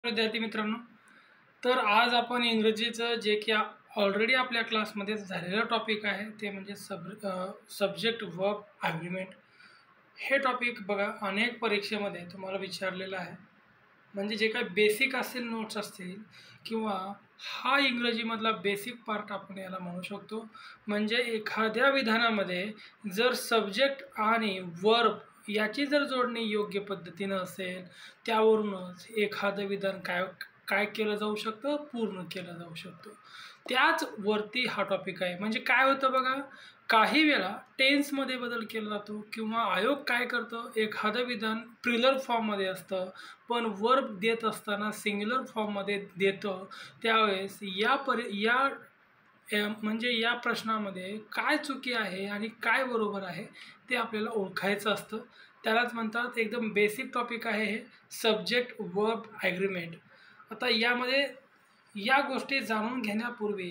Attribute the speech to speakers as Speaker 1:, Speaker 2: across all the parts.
Speaker 1: विद्यार्थी मित्रांनो, तर आज आपण इंग्रजीचं जे की ऑलरेडी आपल्या क्लासमध्ये झालेलं टॉपिक आहे ते म्हणजे सब्जेक्ट वर्ब ॲग्रीमेंट. हे टॉपिक बघा अनेक परीक्षेमध्ये तुम्हाला विचारलेलं आहे. म्हणजे जे काही बेसिक असेल नोट्स असतील किंवा हा इंग्रजीमधला बेसिक पार्ट आपण याला म्हणू शकतो. म्हणजे एखाद्या विधानामध्ये जर सब्जेक्ट आणि वर्ब याची जर जोडणी योग्य पद्धतीनं असेल, त्यावरूनच एखादं विधान काय काय केलं जाऊ शकतं, पूर्ण केलं जाऊ शकतं. त्याच वरती हा टॉपिक आहे. म्हणजे काय होतं बघा, काही वेळा टेन्समध्ये बदल केला जातो किंवा आयोग काय करतो, एखादं विधान प्रिलर फॉर्ममध्ये असतं पण वर्ब देत असताना सिंग्युलर फॉर्ममध्ये देतं. त्यावेळेस म्हणजे या प्रश्नामध्ये काय चुकी आहे आणि काय बरोबर आहे ते आपल्याला ओळखायचं असतं. त्यालाच म्हणतात एकदम बेसिक टॉपिक आहे हे सब्जेक्ट वर्ब ॲग्रीमेंट. आता यामध्ये या गोष्टी जाणून घेण्यापूर्वी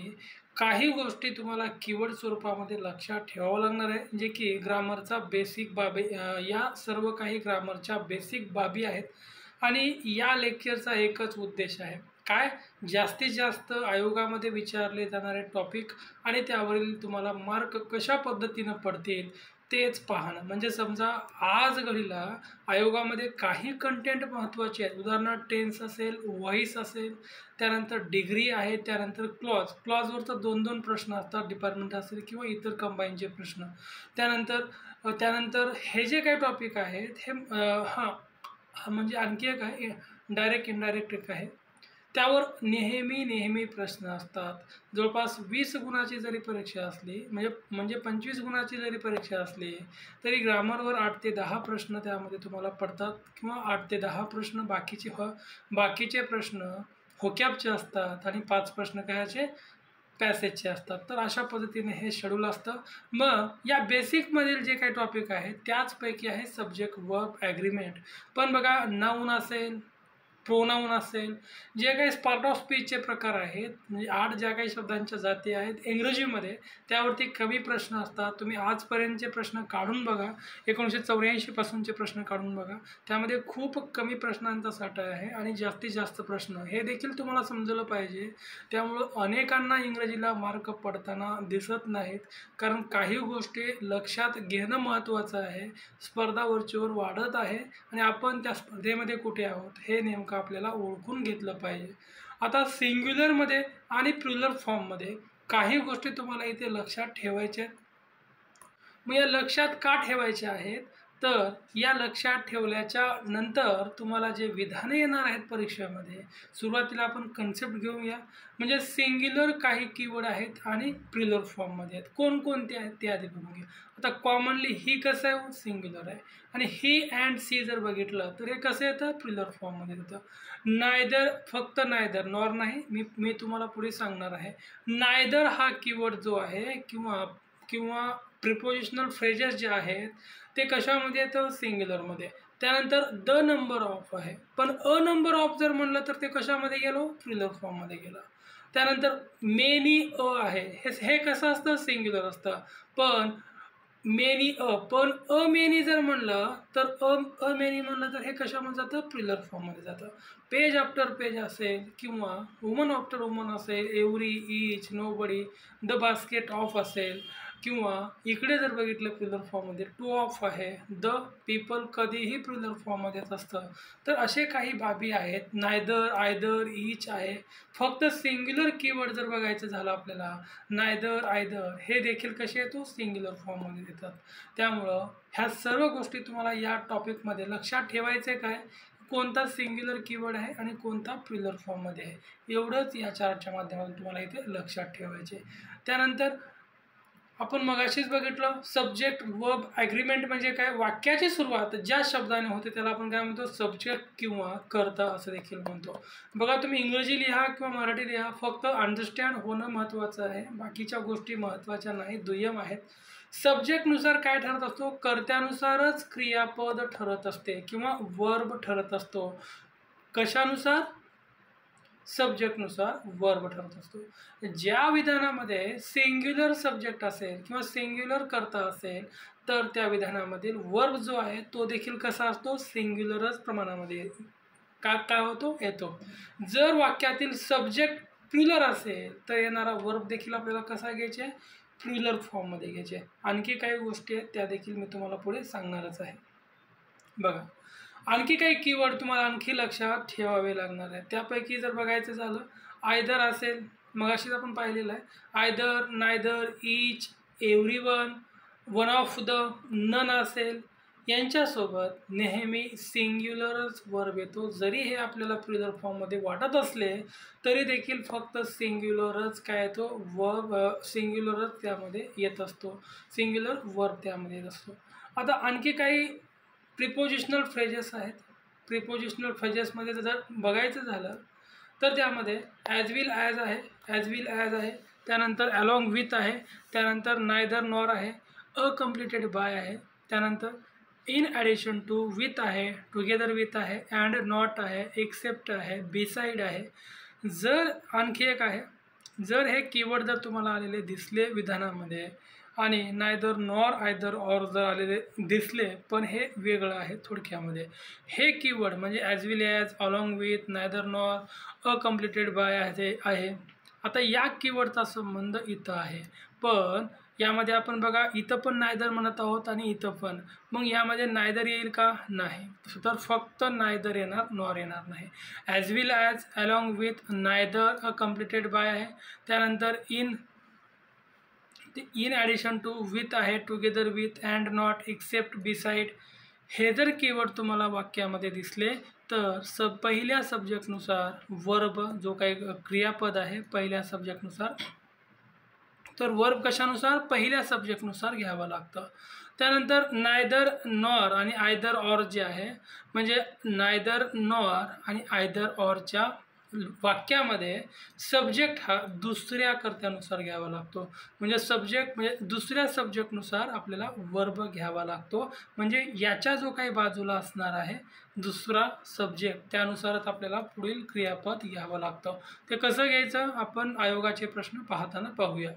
Speaker 1: काही गोष्टी तुम्हाला कीवर्ड स्वरूपामध्ये लक्षात ठेवावं लागणार आहे, जे की ग्रामरचा बेसिक बाबी या सर्व काही ग्रामरच्या बेसिक बाबी आहेत. आणि या लेक्चरचा एकच उद्देश आहे, काय जास्तीत जास्त आयोगामध्ये विचारले जाणारे टॉपिक आणि त्यावरील तुम्हाला मार्क कशा पद्धतीनं पडतील तेच पाहणं. म्हणजे समजा आज घडीला आयोगामध्ये काही कंटेंट महत्त्वाचे आहेत, उदाहरणार्थ टेन्स असेल, व्हॉइस असेल, त्यानंतर डिग्री आहे, त्यानंतर क्लॉजवर तर 2-2 प्रश्न असतात, डिपार्टमेंट असेल किंवा इतर कंबाईनचे प्रश्न. त्यानंतर त्यानंतर हे जे काही टॉपिक आहेत हे म्हणजे आणखी एक आहे डायरेक्ट इनडायरेक्ट एक आहे. त्यावर नेहमी प्रश्न असतात. जवळपास 20 गुणाची जरी परीक्षा असली म्हणजे 25 गुणाची जरी परीक्षा असली तरी ग्रामरवर 8 ते 10 प्रश्न त्यामध्ये तुम्हाला पडतात किंवा 8 ते 10 प्रश्न बाकीचे प्रश्न होकॅबचे असतात आणि 5 प्रश्न कायचे पॅसेजचे असतात. तर अशा पद्धतीने हे शेड्यूल असतं. मग या बेसिकमधील जे काही टॉपिक आहेत त्याचपैकी आहे सब्जेक्ट वर्ब ॲग्रीमेंट. पण बघा नाऊन असेल, प्रोनाऊन असेल, जे काही पार्ट ऑफ स्पीचचे प्रकार आहेत, म्हणजे 8 ज्या काही शब्दांच्या जाती आहेत इंग्रजीमध्ये, त्यावरती कमी प्रश्न असतात. तुम्ही आजपर्यंतचे प्रश्न काढून बघा, 1984 पासूनचे प्रश्न काढून बघा, त्यामध्ये खूप कमी प्रश्नांचा साठा आहे आणि जास्तीत जास्त प्रश्न हे देखील तुम्हाला समजलं पाहिजे. त्यामुळं अनेकांना इंग्रजीला मार्क पडताना दिसत नाहीत, कारण काही गोष्टी लक्षात घेणं महत्त्वाचं आहे. स्पर्धा वरचेवर वाढत आहे आणि आपण त्या स्पर्धेमध्ये कुठे आहोत हे नेमकं आपल्याला ओळखून घेतलं पाहिजे. आता सिंग्युलरमध्ये आणि प्लुरल फॉर्ममध्ये काही गोष्टी तुम्हाला इथे लक्षात ठेवायच्या आहेत. मग या लक्षात का ठेवायच्या आहेत, तर या लक्षात ठेवल्याच्या नंतर तुम्हाला जे विधाने येणार आहेत परीक्षेमध्ये, सुरुवातीला आपण कन्सेप्ट घेऊया. म्हणजे सिंग्युलर काही कीवर्ड आहेत आणि प्लुरल फॉर्ममध्ये आहेत. कोणकोणते आहेत ते आधी बघून घ्या. आता कॉमनली ही कसं आहे, सिंग्युलर आहे, आणि ही अँड सी जर बघितलं तर हे कसं येतं, प्लुरल फॉर्ममध्ये येतं. नायदर, फक्त नायदर, नॉर नाही, मी तुम्हाला पुढे सांगणार आहे. नायदर हा कीवर्ड जो आहे किंवा प्रिपोजिशनल फ्रेजेस जे आहेत ते कशामध्ये येतं, सिंग्युलरमध्ये. त्यानंतर द नंबर ऑफ आहे, पण अ नंबर ऑफ जर म्हणलं तर ते कशामध्ये गेलो, प्लुरल फॉर्ममध्ये गेलं. त्यानंतर मेनी आहे, हे कसं असतं, सिंग्युलर असतं. पण अ मेनी जर म्हणलं तर अ मेनी म्हणलं तर हे कशामध्ये जातं, प्लुरल फॉर्ममध्ये जातं. पेज आफ्टर पेज असेल किंवा वुमन आफ्टर वुमन असेल, every, each, nobody, the basket of असेल, किंवा इकडे जर बघितलं प्लुरल फॉर्ममध्ये टू ऑफ आहे, द पीपल कधीही प्लुरल फॉर्ममध्येच असतं. तर असे काही बाबी आहेत. नायदर, आयदर, ईच आहे. फक्त सिंग्युलर कीवर्ड जर बघायचं झालं आपल्याला, नायदर, आयदर हे देखील कसे येतो, सिंग्युलर फॉर्ममध्ये येतात. त्यामुळं ह्या सर्व गोष्टी तुम्हाला या टॉपिकमध्ये लक्षात ठेवायचे काय, कोणता सिंग्युलर कीवर्ड आहे आणि कोणता प्लुरल फॉर्ममध्ये आहे, एवढंच या चार्टच्या माध्यमातून तुम्हाला इथे लक्षात ठेवायचे. त्यानंतर आपण मगाशीच बघितलं सब्जेक्ट वर्ब ॲग्रीमेंट म्हणजे काय, वाक्याची सुरुवात ज्या शब्दाने होते त्याला आपण काय म्हणतो, सब्जेक्ट किंवा कर्ता असं देखील म्हणतो. बघा तुम्ही इंग्रजी लिहा किंवा मराठी लिहा, फक्त अंडरस्टँड होणं महत्त्वाचं आहे, बाकीच्या गोष्टी महत्त्वाच्या नाही, दुय्यम आहेत. सब्जेक्टनुसार काय ठरत असतो, कर्त्यानुसारच क्रियापद ठरत असते किंवा वर्ब ठरत असतो. कशानुसार, सब्जेक्टनुसार वर्ब ठरत असतो. ज्या विधानामध्ये सिंग्युलर सब्जेक्ट असेल किंवा सिंग्युलर कर्ता असेल तर त्या विधानामधील वर्ब जो आहे तो देखील कसा असतो, सिंग्युलरच प्रमाणामध्ये काय होतो येतो. जर वाक्यातील सब्जेक्ट प्लुरल असेल तर येणारा वर्ब देखील आपल्याला कसा घ्यायचा आहे, प्लुरल फॉर्ममध्ये घ्यायचे. आणखी काही गोष्टी आहेत त्या देखील मी तुम्हाला पुढे सांगणारच आहे. बघा, आणखी काही कीवर्ड तुम्हाला आणखी लक्षात ठेवावे लागणार आहे. त्यापैकी जर बघायचं झालं, आयदर असेल, मगाशीच आपण पाहिलेलं आहे. Either, neither, each, everyone, one of the, none असेल, यांच्यासोबत नेहमी सिंग्युलरच वर्ब येतो. जरी हे आपल्याला प्लुरल फॉर्ममध्ये वाटत असले तरी देखील फक्त सिंग्युलरच काय येतो, वर्ब सिंग्युलरच त्यामध्ये येत असतो, सिंग्युलर वर्ब त्यामध्ये येत असतो. आता आणखी काही प्रिपोजिशनल फ्रेजेस आहेत. प्रिपोजिशनल फ्रेजेसमध्ये जर बघायचं झालं तर त्यामध्ये ॲज विल ॲज आहे, ॲज विल ॲज आहे, त्यानंतर अलॉंग विथ आहे, त्यानंतर नायदर नॉर आहे, अकम्प्लिटेड बाय आहे, त्यानंतर इन ॲडिशन टू विथ आहे, टुगेदर विथ आहे, अँड नॉट आहे, एक्सेप्ट आहे, बिसाईड आहे. जर आणखी एक आहे, जर हे कीवर्ड जर तुम्हाला आलेले दिसले विधानामध्ये आणि नायदर नॉर आयदर ऑर जर आलेले दिसले पण हे वेगळं आहे, थोडक्यामध्ये हे कीवर्ड म्हणजे as well as, along with, neither nor, accompanied by आहे. आता या कीवर्डचा संबंध इथं आहे, पण यामध्ये आपण बघा इथं पण नायदर म्हणत आहोत आणि इथं पण, मग यामध्ये नायदर येईल का, नाही, तर फक्त नायदर येणार, नॉर येणार नाही. As well as, along with, neither, accompanied by आहे, त्यानंतर इन ॲडिशन टू, विथ आहे, together with, and not, except, beside. हे जर कीवर्ड तुम्हाला वाक्यामध्ये दिसले तर पहिल्या सब्जेक्टनुसार वर्ब जो काही क्रियापद आहे पहिल्या सब्जेक्टनुसार, तर वर्ब कशानुसार, पहिल्या सब्जेक्टनुसार घ्यावं लागतं. त्यानंतर नायदर नॉर आणि आयदर ऑर जे आहे, म्हणजे नायदर नॉर आणि आयदर ऑरच्या वाक्यामध्ये सब्जेक्ट हा दुसऱ्या कर्त्यानुसार घ्यावा लागतो. म्हणजे सब्जेक्ट म्हणजे दुसऱ्या सब्जेक्टनुसार आपल्याला वर्ब घ्यावा लागतो. म्हणजे याच्या जो काही बाजूला असणार आहे दुसरा सब्जेक्ट त्यानुसारच आपल्याला पुढील क्रियापद घ्यावं लागतं. ते कसं घ्यायचं आपण आयोगाचे प्रश्न पाहताना पाहूया.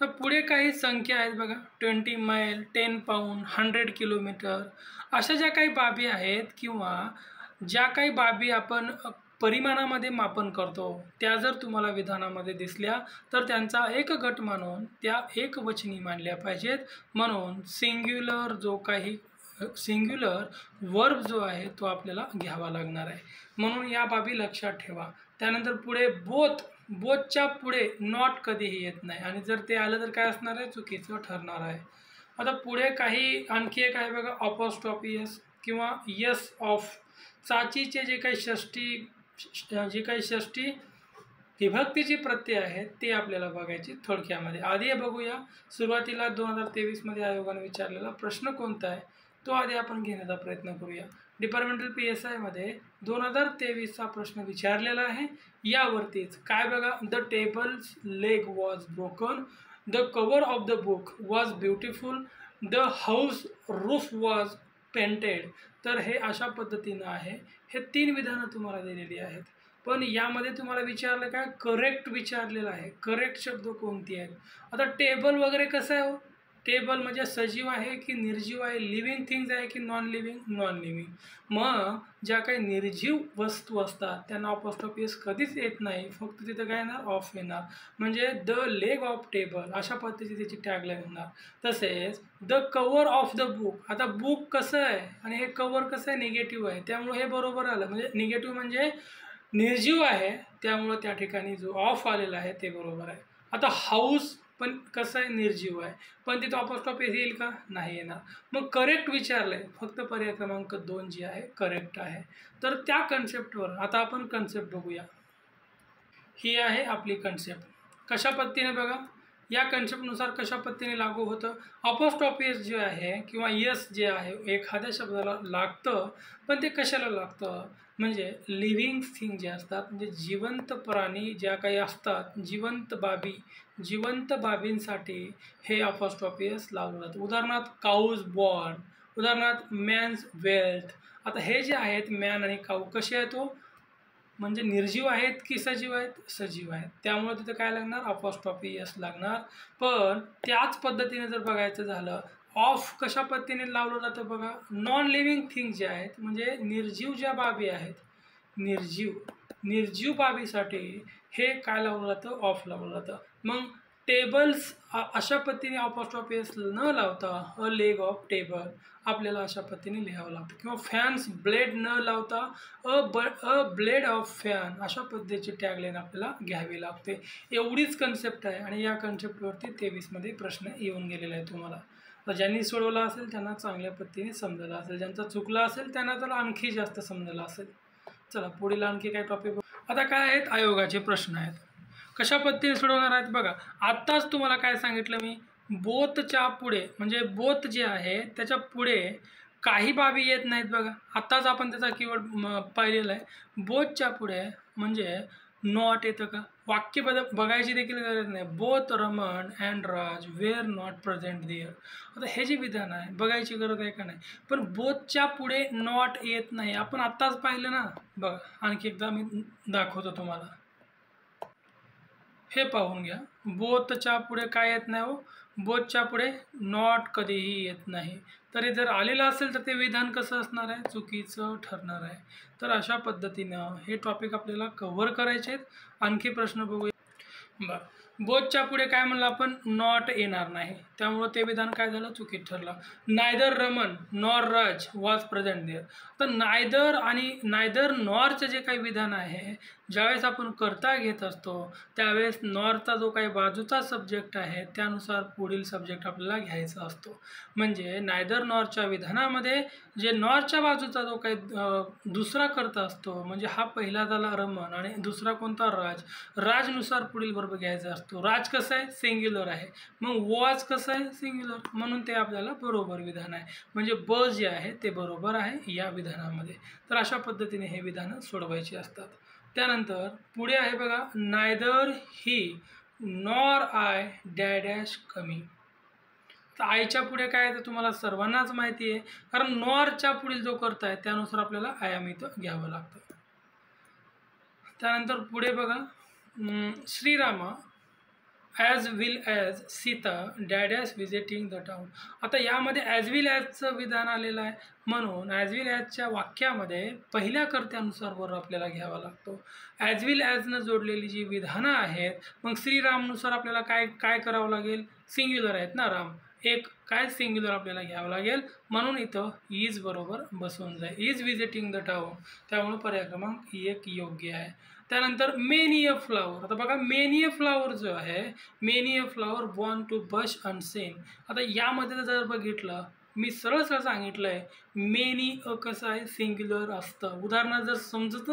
Speaker 1: तर पुढे काही संख्या आहेत बघा, 20 मैल, 10 पाऊंड, 100 किलोमीटर, अशा ज्या काही बाबी आहेत किंवा ज्या काही बाबी आपण परिमाणामध्ये मापन करतो त्या जर तुम्हाला विधानामध्ये दिसल्या तर त्यांचा एक गट मानून त्या एकवचनी मानल्या पाहिजेत. म्हणून सिंग्युलर जो काही सिंग्युलर वर्ब जो आहे तो आपल्याला घ्यावा लागणार आहे. म्हणून या बाबी लक्षात ठेवा. त्यानंतर पुढे बोथच्या पुढे नॉट कधीही येत नाही आणि जर ते आलं तर काय असणार आहे, चुकीचं ठरणार आहे. आता पुढे काही आणखी एक आहे बघा, अपॉस्ट्रॉफी एस किंवा यस ऑफ, चाचीचे जे काही षष्टी विभक्तीची प्रत्यय आहेत ते आपल्याला बघायची थोडक्यामध्ये. आधी बघूया सुरुवातीला 2023 आयोगाने विचारलेला प्रश्न कोणता आहे तो आधी आपण घेण्याचा प्रयत्न करूया. डिपार्टमेंटल PSI मध्ये 2023चा प्रश्न विचारलेला आहे. यावरतीच काय बघा, the tables leg was broken, the cover of the book was beautiful, the house roof was painted. तर हे अशा पद्धतीनं आहे. हे 3 विधानं तुम्हाला दिलेली आहेत, पण यामध्ये तुम्हाला विचारलं काय, करेक्ट विचारलेलं आहे. करेक्ट शब्द कोणती आहेत. आता टेबल वगैरे कसं आहे हो, टेबल म्हणजे सजीव आहे की निर्जीव आहे, लिव्हिंग थिंग्स आहे की नॉन लिव्हिंग. मग ज्या काही निर्जीव वस्तू असतात त्यांना अपॉस्ट्रॉफी एस कधीच येत नाही, फक्त तिथं काय येणार, ऑफ येणार. म्हणजे द लेग ऑफ टेबल अशा पद्धतीची त्याची टॅगलाईन होणार. तसेच the cover of the book, आता बुक कसं आहे आणि हे कवर कसं आहे, निगेटिव्ह आहे, त्यामुळे हे बरोबर आलं. म्हणजे निगेटिव्ह म्हणजे निर्जीव आहे, त्यामुळं त्या ठिकाणी जो ऑफ आलेला आहे ते बरोबर आहे. आता हाऊस पण कसं आहे, निर्जीव आहे, पण तिथं अपॉस्ट्रॉफी येईल का, नाही येणार. मग करेक्ट विचारलं आहे, फक्त पर्याय क्रमांक 2 जी आहे करेक्ट आहे. तर त्या कन्सेप्टवर आता आपण कन्सेप्ट बघूया. ही आहे आपली कन्सेप्ट. कशा पद्धतीने बघा, या कन्सेप्टनुसार कशा पद्धतीने लागू होतं. अपॉस्ट्रॉफी एस जे आहे किंवा यस जे आहे एखाद्या शब्दाला लागतं, पण ते कशाला लागतं, म्हणजे लिव्हिंग थिंग जे असतात, म्हणजे जिवंत प्राणी ज्या काही असतात, जिवंत बाबींसाठी हे अपॉस्ट्रॉफी एस लावलं जातं. उदाहरणार्थ काऊज बॉर्न, उदाहरणार्थ मॅन्स वेल्थ. आता हे जे आहेत मॅन आणि काऊ कसे आहेत हो, म्हणजे निर्जीव आहेत की सजीव आहेत, सजीव आहेत, त्यामुळे तिथं काय लागणार, अपॉस्ट्रॉफी एस लागणार. पण त्याच पद्धतीने जर बघायचं झालं ऑफ कशा पद्धतीने लावलं जातं बघा, नॉन लिव्हिंग थिंग जे आहेत म्हणजे निर्जीव ज्या बाबी आहेत, निर्जीव बाबीसाठी हे काय लावलं जातं, ऑफ लावलं जातं. मग टेबल्स अशा पद्धतीने अपॉस्ट्रॉफी एस न लावता अ लेग ऑफ टेबल आपल्याला अशा पद्धतीने लिहावं लागतं. किंवा फॅन्स ब्लेड न लावता अ ब्लेड ऑफ फॅन अशा पद्धतीची टॅगलाईन आपल्याला घ्यावी लागते. एवढीच कन्सेप्ट आहे आणि या कन्सेप्टवरती 23मध्ये प्रश्न येऊन गेलेला आहे तुम्हाला. तर ज्यांनी सोडवला असेल त्यांना चांगल्या पद्धतीने समजलं असेल, ज्यांचा चुकला असेल त्यांना तर आणखी जास्त समजलं असेल. चला पुढील आणखी काय टॉपिक. आता काय आहेत, आयोगाचे प्रश्न आहेत. कशा पद्धतीने सोडवणार आहेत बघा. आत्ताच तुम्हाला काय सांगितलं मी, बोतच्या पुढे म्हणजे बोत जे आहे त्याच्या पुढे काही बाबी येत नाहीत बघा. आत्ताच आपण त्याचा कीवर्ड पाहिलेला आहे. बोतच्या पुढे म्हणजे नॉट येतं का, वाक्य बघायची देखील गरज नाही. Both Raman and Raj were not present there. आता हे जे विधान आहे बघायची गरज आहे का नाही, पण बोथच्या पुढे नॉट येत नाही. आपण आत्ताच पाहिलं ना बघा, आणखी एकदा मी दाखवतो तुम्हाला, हे पाहून घ्या. बोथच्या पुढे काय येत नाही हो, बोथच्या पुढे नॉट कधीही येत नाही. तरी जर आलेलं असेल तर ते विधान कसं असणार आहे, चुकीचं ठरणार आहे. तर अशा पद्धतीनं हे टॉपिक आपल्याला कव्हर करायचे आहेत. आणखी प्रश्न बघूया. बरं, बोथच्या पुढे काय म्हणलं आपण, नॉट येणार नाही, त्यामुळं ते विधान काय झालं, चुकीत ठरलं. Neither Raman nor Raj was present there. तर नायदर आणि नायदर नॉरचं जे काही विधान आहे, ज्यावेळेस आपण करता घेत असतो त्यावेळेस नॉरचा जो काही बाजूचा सब्जेक्ट आहे त्यानुसार पुढील सब्जेक्ट आपल्याला घ्यायचा असतो. म्हणजे नायदर नॉरच्या विधानामध्ये जे नॉरच्या बाजूचा जो काही दुसरा करता असतो, म्हणजे हा पहिला झाला रमन आणि दुसरा कोणता, राज. राजनुसार पुढील वर्ब घ्यायचा असतो. राज कसं आहे, सिंग्युलर आहे. मग वॉज कसं आहे, सिंग्युलर, म्हणून ते आपल्याला बरोबर विधान आहे. म्हणजे ब जे आहे ते बरोबर आहे या विधानामध्ये. तर अशा पद्धतीने हे विधानं सोडवायची असतात. त्यानंतर पुढे आहे बघा, neither he nor I dash कमी. तर आयच्या पुढे काय आहे तर तुम्हाला सर्वांनाच माहिती आहे, कारण नॉरच्या पुढील जो करता आहे त्यानुसार आपल्याला आय एम इथं घ्यावं लागतं. त्यानंतर पुढे बघा, Shrirama as well as Sita dad's visiting the town. आता यामध्ये ॲज विल ॲजचं विधान आलेलं आहे, म्हणून ॲज विल ॲजच्या वाक्यामध्ये पहिल्या कर्त्यानुसार वर आपल्याला घ्यावा लागतो. ॲज विल ॲजनं जोडलेली जी विधानं आहेत, मग श्रीरामनुसार आपल्याला काय काय करावं लागेल, सिंग्युलर आहेत ना राम, एक काय सिंग्युलर आपल्याला घ्यावं लागेल, म्हणून इथं इज बरोबर बसवून जाईल. इज व्हिजिटिंग द टाउन, त्यामुळे पर्याय क्रमांक 1 योग्य आहे. त्यानंतर मेनी अ फ्लावर. आता बघा, मेनी अ फ्लावर जो आहे, many a flower want to bush unseen. आता यामध्ये जर बघितलं, मी सरळ सरळ सांगितलं आहे, मेनी अ कसं आहे, सिंग्युलर असतं. उदाहरणार्थ जर समजत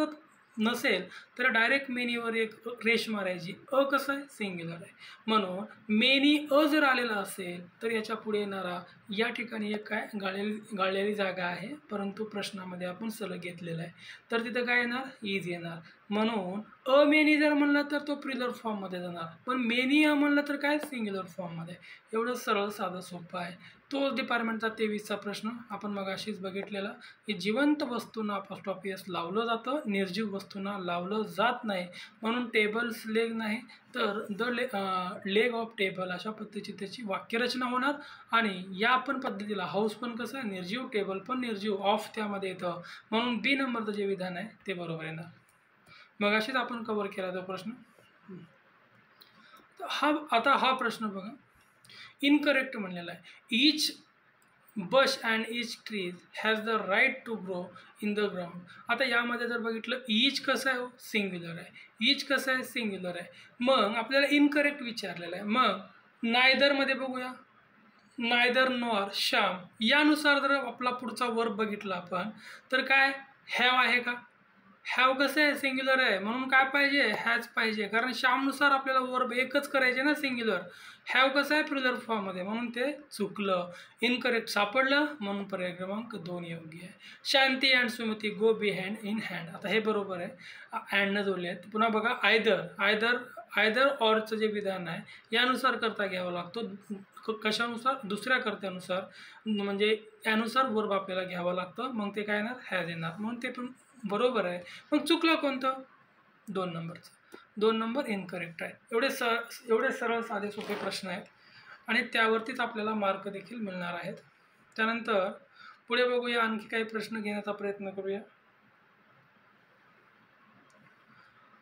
Speaker 1: नसेल तर डायरेक्ट मेनीवर एक रेष मारायची. अ कसं आहे, सिंग्युलर आहे, म्हणून मेनी अ जर आलेला असेल तर याच्या पुढे येणारा या ठिकाणी एक काय गाळलेली जागा आहे, परंतु प्रश्नामध्ये आपण सलग घेतलेला आहे, तर तिथं काय येणार, इज येणार. म्हणून अ मेनी जर म्हणलं तर तो प्रिलर फॉर्ममध्ये जाणार, पण मेनी अ म्हणलं तर काय, सिंग्युलर फॉर्ममध्ये. एवढं सरळ साधं सोपं आहे. तो डिपार्टमेंटचा 23चा प्रश्न आपण मग अशीच बघितलेला, की जिवंत वस्तूंना अपॉस्ट्रॉफी एस लावलं जातं, निर्जीव वस्तूंना लावलं जात नाही, म्हणून टेबल्स लेग नाही तर द लेग ऑफ टेबल अशा पद्धतीची त्याची वाक्यरचना होणार. आणि या पण पद्धतीला हाऊस पण कसं आहे, निर्जीव, टेबल पण निर्जीव, ऑफ त्यामध्ये येतं, म्हणून बी नंबरचं जे विधान आहे ते बरोबर येणार. मग अशीच आपण कव्हर केला तो प्रश्न. हा प्रश्न बघा, इनकरेक्ट म्हणलेला आहे. Each bush and each trees has the right to grow in the ground. आता यामध्ये जर बघितलं, ईच कसं आहे, सिंग्युलर आहे, ईच कसं आहे, सिंग्युलर आहे, मग आपल्याला इनकरेक्ट विचारलेलं आहे. मग नायदरमध्ये बघूया, नायदर नॉर श्याम यानुसार जर आपला पुढचा वर्ब बघितला आपण तर काय, हॅव आहे का, हॅव कसं आहे, सिंग्युलर आहे, म्हणून काय पाहिजे, हॅज पाहिजे, कारण श्यामनुसार आपल्याला वर्ब एकच करायचे ना, सिंग्युलर. हॅव कसं आहे, प्रिलर फॉर्ममध्ये, म्हणून ते चुकलं, इनकरेक्ट सापडलं, म्हणून पर्याय क्रमांक 2 योग्य आहे. Shanti and Sumati go be hand in hand. आता हे बरोबर आहे, अँडनं जोडले आहेत. पुन्हा बघा, आयदर ऑरचं जे विधान आहे यानुसार करता घ्यावा लागतो. कशानुसार, दुसऱ्या कर्त्यानुसार, म्हणजे यानुसार वर्ब आपल्याला घ्यावा लागतं, मग ते काय येणार, हॅज येणार, म्हणून ते पण बरोबर आहे. मग चुकलं कोणतं, 2 नंबरचं, 2 नंबर इनकरेक्ट आहे. एवढे सरळ साधे सोपे प्रश्न आहेत. आणि त्यावरतीच आपल्याला मार्क देखील मिळणार आहेत. त्यानंतर पुढे बघूया, आणखी काही प्रश्न घेण्याचा प्रयत्न करूया.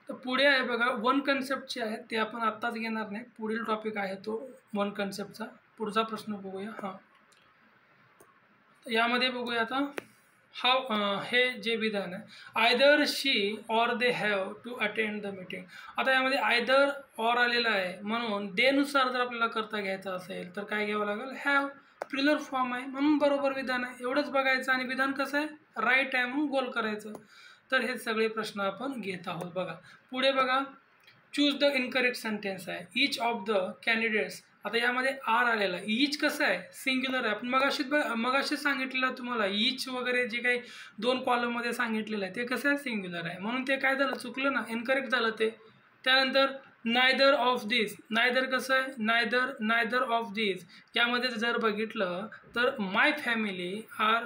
Speaker 1: तर पुढे आहे बघा, वन कन्सेप्टचे आहेत ते आपण आत्ताच घेणार नाही, पुढील टॉपिक आहे तो वन कन्सेप्टचा. पुढचा प्रश्न बघूया. हां, यामध्ये बघूया आता, हे जे विधान आहे, either she or they have to attend the meeting. आता यामध्ये आयदर ऑर आलेला आहे, म्हणून दे नुसार जर आपल्याला करता घ्यायचं असेल तर काय घ्यावं लागेल, हॅव. प्लुरल फॉर्म आहे म्हणून बरोबर विधान आहे, एवढंच बघायचं. आणि विधान कसं आहे, राईट आहे म्हणून गोल करायचं. तर हे सगळे प्रश्न आपण घेत आहोत. बघा पुढे बघा, चूज द इनकरेक्ट सेंटेन्स आहे. Each of the candidates. आता यामध्ये आर आलेला आहे, ईच कसं आहे, सिंग्युलर आहे. आपण मगाशीच सांगितलेलं तुम्हाला, ईच वगैरे जे काही 2 कॉलममध्ये सांगितलेलं आहे ते कसं आहे, सिंग्युलर आहे. म्हणून ते काय झालं, चुकलं ना, इनकरेक्ट झालं ते. त्यानंतर नायदर ऑफ दिस. नायदर कसं आहे, नायदर ऑफ दिस. यामध्ये जर बघितलं तर माय फॅमिली आर.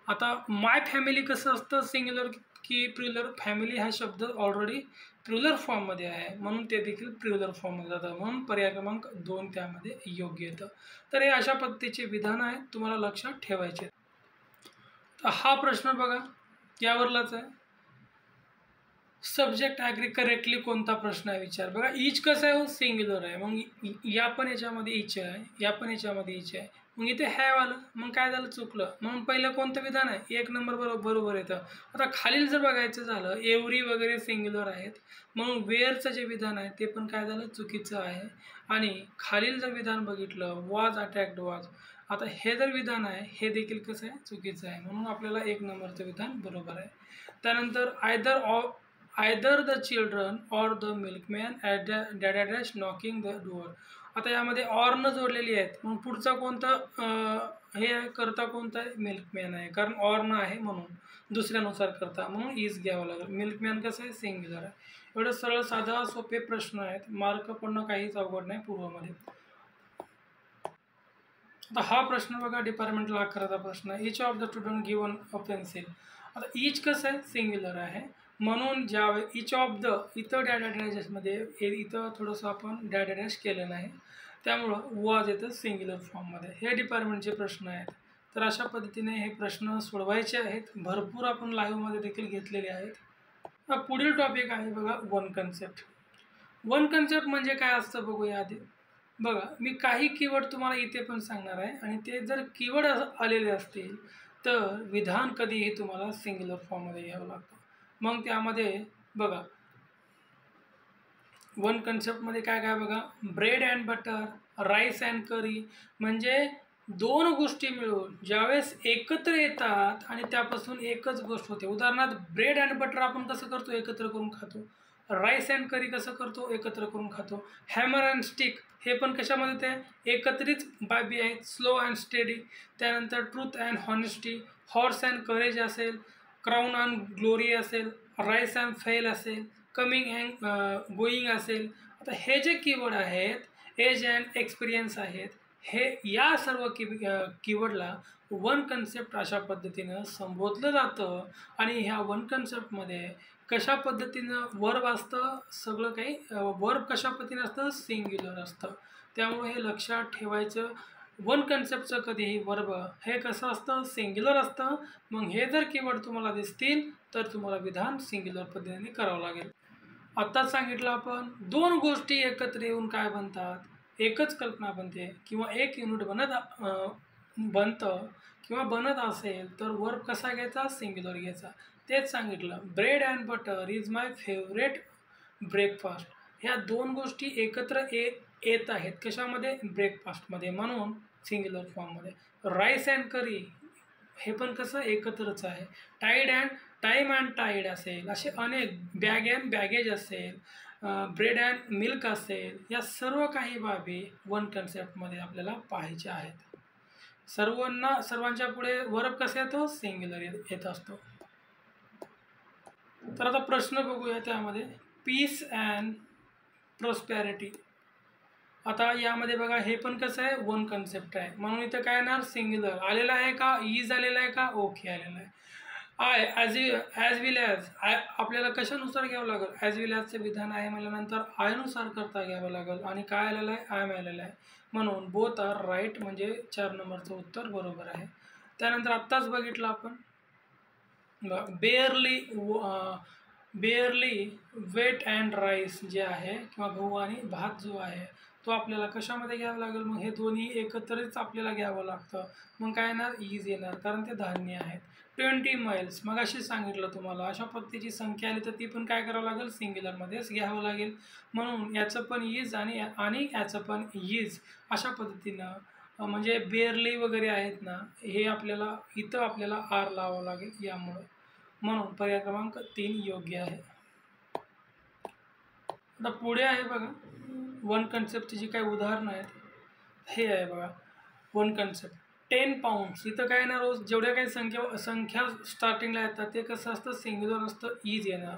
Speaker 1: आता माय फॅमिली कसं असतं, सिंग्युलर की प्लुरल. फॅमिली हा शब्द ऑलरेडी प्लुरल फॉर्ममध्ये आहे, म्हणून ते देखील प्लुरल फॉर्ममध्ये जातं, म्हणून पर्याय क्रमांक 2 त्यामध्ये योग्य येतं. तर हे अशा पद्धतीचे विधान आहेत, तुम्हाला लक्षात ठेवायचे. तर हा प्रश्न बघा, यावरलाच आहे. सब्जेक्ट ॲग्री करेक्टली कोणता प्रश्न आहे विचार. बघा ईच कसं आहे, सिंग्युलर आहे, मग या पण याच्यामध्ये ईच आहे, या पण याच्यामध्ये ईच आहे, मग इथे हॅव आलं, मग काय झालं, चुकलं. म्हणून पहिलं कोणतं विधान आहे, 1 नंबर बरोबर येतं. आता खालील जर बघायचं झालं, एव्हरी वगैरे सिंग्युलर आहेत, मग वेअरचं जे विधान आहे ते पण काय झालं, चुकीचं आहे. आणि खालील जर विधान बघितलं, वॉज अटॅक्ड वॉज, आता हे जर विधान आहे हे देखील कसं आहे, चुकीचं आहे. म्हणून आपल्याला 1 नंबरचं विधान बरोबर आहे. त्यानंतर either the children or the milkman at dad dash knocking the door. आता यामध्ये ऑरनं जोडलेली आहेत, मग पुढचा कोणता हे आहे, करता कोणता आहे, मिल्कमॅन आहे, कारण ऑरनं आहे म्हणून. दुसऱ्यानुसार करता म्हणून इज घ्यावं लागेल. मिल्कमॅन कसं आहे, सिंग्युलर आहे. एवढं सरळ साधा सोपे प्रश्न आहेत, मार्क पडणं काहीच अवघड नाही पूर्वमध्ये. आता हा प्रश्न बघा, डिपार्टमेंटला 11चा प्रश्न आहे. Each of the student given a pencil. आता इच कसं आहे, सिंग्युलर आहे, म्हणून ज्यावेळी इच ऑफ द, इथं डॅशमध्ये इथं थोडंसं आपण डॅश केलेलं आहे, त्यामुळं वॉज येतं सिंग्युलर फॉर्ममध्ये. हे डिपार्टमेंटचे प्रश्न आहेत. तर अशा पद्धतीने हे प्रश्न सोडवायचे आहेत. भरपूर आपण लाईव्हमध्ये देखील घेतलेले आहेत. पुढील टॉपिक आहे बघा, वन कन्सेप्ट. वन कन्सेप्ट म्हणजे काय असतं बघूया आधी. बघा मी काही कीवर्ड तुम्हाला इथे पण सांगणार आहे, आणि ते जर कीवर्ड आलेले असतील तर विधान कधीही तुम्हाला सिंग्युलर फॉर्ममध्ये घ्यावं लागतं. मग त्यामध्ये बघा, वन कन्सेप्टमध्ये काय काय बघा, bread and butter, rice and curry. म्हणजे 2 गोष्टी मिळून ज्यावेळेस एकत्र येतात आणि त्यापासून एकच गोष्ट होते. उदाहरणार्थ ब्रेड अँड बटर आपण कसं करतो, एकत्र करून खातो. राईस अँड करी कसं करतो, एकत्र करून खातो. हॅमर अँड स्टिक हे पण कशामध्ये ते एकत्रित बाबी आहेत, स्लो अँड स्टेडी. त्यानंतर truth and honesty, horse and courage असेल, क्राऊन अँड ग्लोरी असेल, राईस अँड फेल असेल, कमिंग अँड गोईंग असेल. आता हे जे कीवर्ड आहेत, एज अँड एक्सपिरियन्स आहेत, हे या सर्व कीवर्डला वन कन्सेप्ट अशा पद्धतीनं संबोधलं जातं. आणि ह्या वन कन्सेप्टमध्ये कशा पद्धतीनं वर्ब असतं, सगळं काही वर्ब कशा पद्धतीनं असतं, सिंग्युलर असतं. त्यामुळे हे लक्षात ठेवायचं. वन कन्सेप्टचं कधीही वर्ब हे कसं असतं, सिंग्युलर असतं. मग हे जर कीवर्ड तुम्हाला दिसतील तर तुम्हाला विधान सिंग्युलर पद्धतीने करावं लागेल. आत्ताच सांगितलं आपण, 2 गोष्टी एकत्र येऊन काय बनतात, एकच कल्पना बनते, किंवा एक युनिट बनतं किंवा बनत असेल तर वर्ब कसा घ्यायचा, सिंग्युलर घ्यायचा. तेच सांगितलं, bread and butter is my favourite breakfast. ह्या 2 गोष्टी एकत्र येत आहेत कशामध्ये, ब्रेकफास्टमध्ये, म्हणून सिंग्युलर फॉर्ममध्ये. राईस अँड करी हे पण कसं एकत्रच आहे. टाईम अँड टाईड असेल, असे अनेक, बॅग अँड बॅगेज असेल, ब्रेड अँड मिल्क असेल, या सर्व काही बाबी वन कन्सेप्टमध्ये आपल्याला पाहायच्या आहेत. सर्वांच्या पुढे वर्ब कसा येतो, सिंग्युलर येत असतो. तर आता प्रश्न बघूया त्यामध्ये, पीस अँड प्रॉस्पॅरिटी. आता यामध्ये बघा हे पण कसं आहे, वन कन्सेप्ट आहे, म्हणून इथं काय येणार, सिंग्युलर आलेला आहे का, इज आलेला आहे का, ओके आलेला आहे. आय ॲज विल ॲज आपल्याला कशानुसार घ्यावं लागेल, ॲज विल ॲजचं विधान आहे म्हटल्यानंतर आयनुसार करता घ्यावं लागेल आणि काय आलेलं आहे, आय मिळालेलं आहे. म्हणून बोथ आर राईट म्हणजे 4 नंबरचं उत्तर बरोबर आहे. त्यानंतर आत्ताच बघितलं आपण barley barley wheat and rice जे आहे किंवा गहू आणि भात जो आहे तो आपल्याला कशामध्ये घ्यावं लागेल. मग हे दोन्ही एकत्रच आपल्याला घ्यावं लागतं. मग काय येणार, ईज येणार कारण ते धान्य आहेत. 20 मैल्स मग अशी सांगितलं तुम्हाला, अशा पद्धतीची संख्या आली तर ती पण काय करावं लागेल, सिंग्युलरमध्येच घ्यावं लागेल. म्हणून याचं पण ईज आणि याचं पण ईज अशा पद्धतीनं म्हणजे बेअरली वगैरे आहेत ना, हे आपल्याला इथं आपल्याला आर लावावं लागेल यामुळं. म्हणून पर्याय क्रमांक 3 योग्य आहे. आता पुढे आहे बघा वन कन्सेप्टची जी काही उदाहरणं आहेत. हे आहे बघा वन कन्सेप्ट 10 पाऊंड्स. इथं काय येणार, रोज जेवढ्या काही संख्या स्टार्टिंगला येतात ते कसं असतं, सिंग्युलर असतं, ईज येणार.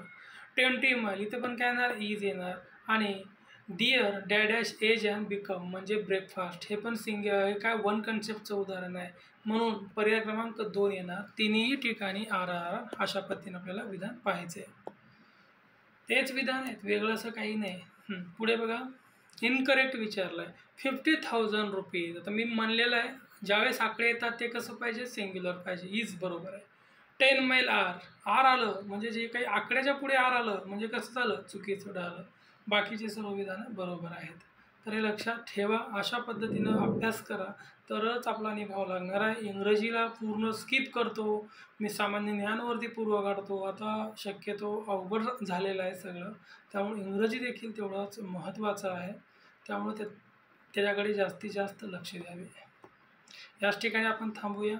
Speaker 1: 20 मैल इथे पण काय येणार, ईज येणार. आणि डिअर डॅडॅश एज अँड बिकम म्हणजे ब्रेकफास्ट, हे पण हे काय वन कन्सेप्टचं उदाहरण आहे. म्हणून पर्याय क्रमांक 2 येणार. तिन्ही ठिकाणी आर आर अशा पद्धतीने आपल्याला विधान पाहायचं आहे. तेच विधान आहेत, वेगळं असं काही नाही. पुढे बघा इनकरेक्ट विचारलं आहे. 50,000 रुपीज. आता मी म्हणलेलं आहे ज्यावेळेस आकडे येतात ते कसं पाहिजे, सिंग्युलर पाहिजे. ईज बरोबर आहे. 10 मैल आर आलं म्हणजे जे काही आकड्याच्या पुढे आर आलं म्हणजे कसं झालं, चुकीचं झालं. बाकीचे सर्व विधानं बरोबर आहेत. तर हे लक्षात ठेवा. अशा पद्धतीनं अभ्यास करा तरच आपला निभाव लागणार आहे. इंग्रजीला पूर्ण स्किप करतो मी, सामान्य ज्ञानवरती पूर्व काढतो. आता शक्यतो अवघड झालेलं आहे सगळं, त्यामुळे इंग्रजी देखील तेवढंच महत्त्वाचं आहे. त्यामुळे त्याच्याकडे जास्तीत जास्त लक्ष द्यावे. याच ठिकाणी आपण थांबूया.